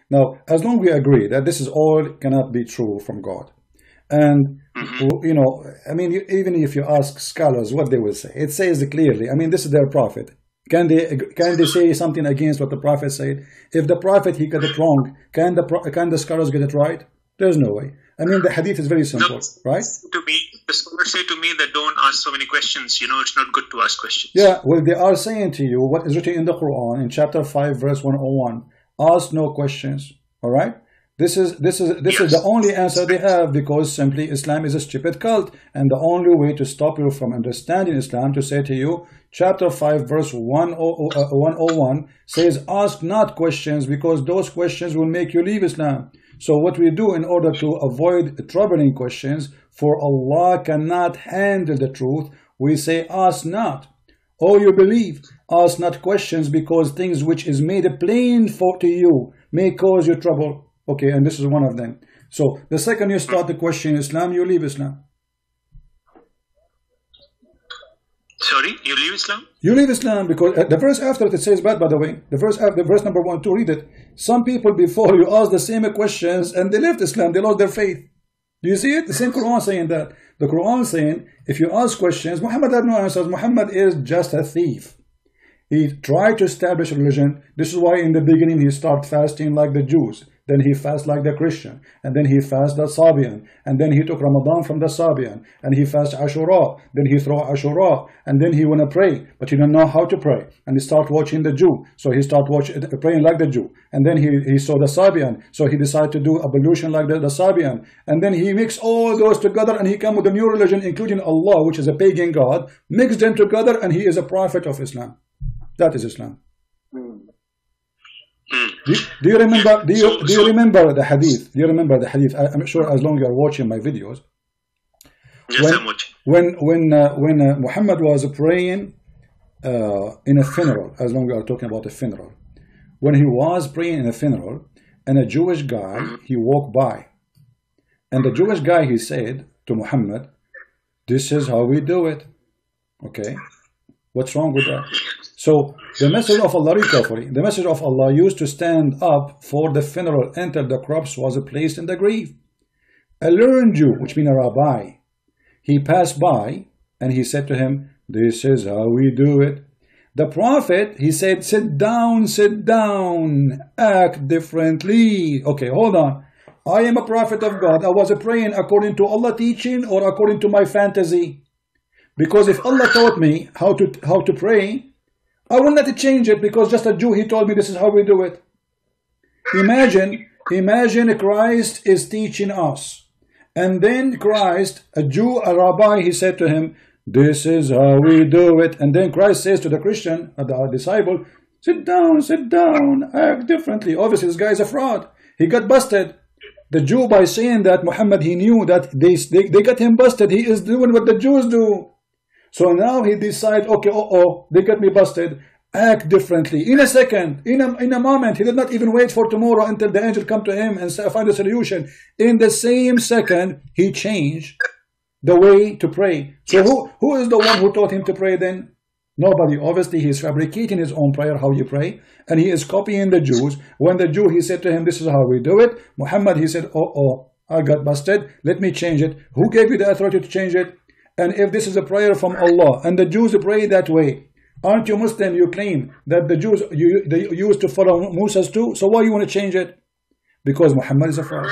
Now, as long we agree that this is all cannot be true from God, and you know, I mean, even if you ask scholars what they will say, it says clearly. I mean, this is their prophet. Can they say something against what the prophet said? If the prophet he got it wrong, can the scholars get it right? There's no way. I mean, the hadith is very simple, no, right? To me, the scholars say to me that don't ask so many questions. You know, it's not good to ask questions. Yeah, well, they are saying to you what is written in the Quran in chapter 5, verse 101. Ask no questions. All right. This is the only answer they have, because simply Islam is a stupid cult, and the only way to stop you from understanding Islam to say to you, chapter 5 verse 101 says, ask not questions, because those questions will make you leave Islam. So what we do in order to avoid troubling questions, for Allah cannot handle the truth, we say ask not. Oh, you believe, ask not questions, because things which is made plain to you may cause you trouble. Okay, and this is one of them. So the second you start the question Islam, you leave Islam. Sorry, you leave Islam? You leave Islam, because the verse after it says, by the way, the verse number 1, 2, read it. Some people before you asked the same questions and they left Islam, they lost their faith. Do you see it? The same Quran saying that. The Quran saying, if you ask questions, Muhammad had no answers. Muhammad is just a thief. He tried to establish a religion. This is why in the beginning he started fasting like the Jews. Then he fasted like the Christian. And then he fasted the Sabian. And then he took Ramadan from the Sabian. And he fasted Ashura. Then he threw Ashura. And then he want to pray. But he don't know how to pray. And he started watching the Jew. So he started praying like the Jew. And then he saw the Sabian. So he decided to do ablution like the Sabian. And then he mixed all those together and he came with a new religion, including Allah, which is a pagan god. Mixed them together and he is a prophet of Islam. That is Islam. Do you remember? Do you remember the hadith? Do you remember the hadith? I'm sure as long as you are watching my videos. Yes, I'm watching. When Muhammad was praying in a funeral, as long as we are talking about a funeral, when he was praying in a funeral, and a Jewish guy he walked by, and the Jewish guy he said to Muhammad, "This is how we do it." Okay, what's wrong with that? So the message of Allah, the message of Allah used to stand up for the funeral until the corpse was placed in the grave. A learned Jew, which means a rabbi, he passed by and he said to him, "This is how we do it." The prophet, he said, sit down, act differently." Okay, hold on. I am a prophet of God. I was praying according to Allah teaching or according to my fantasy? Because if Allah taught me how to pray, I will not change it, because just a Jew, he told me this is how we do it. Imagine Christ is teaching us. And then Christ, a Jew, a rabbi, he said to him, "This is how we do it." And then Christ says to the Christian, the disciple, sit down, act differently. Obviously, this guy is a fraud. He got busted. The Jew, by saying that, Muhammad, he knew that they got him busted. He is doing what the Jews do. So now he decides, okay, they got me busted, act differently. In a second, in a moment, he did not even wait for tomorrow until the angel come to him and find a solution. In the same second, he changed the way to pray. So who is the one who taught him to pray then? Nobody. Obviously, he is fabricating his own prayer, how you pray, and he is copying the Jews. When the Jew, he said to him, "This is how we do it." Muhammad, he said, I got busted, let me change it. Who gave you the authority to change it? And if this is a prayer from Allah, and the Jews pray that way, aren't you Muslim? You claim that the Jews, they used to follow Moses too, so why you want to change it? Because Muhammad is a fraud.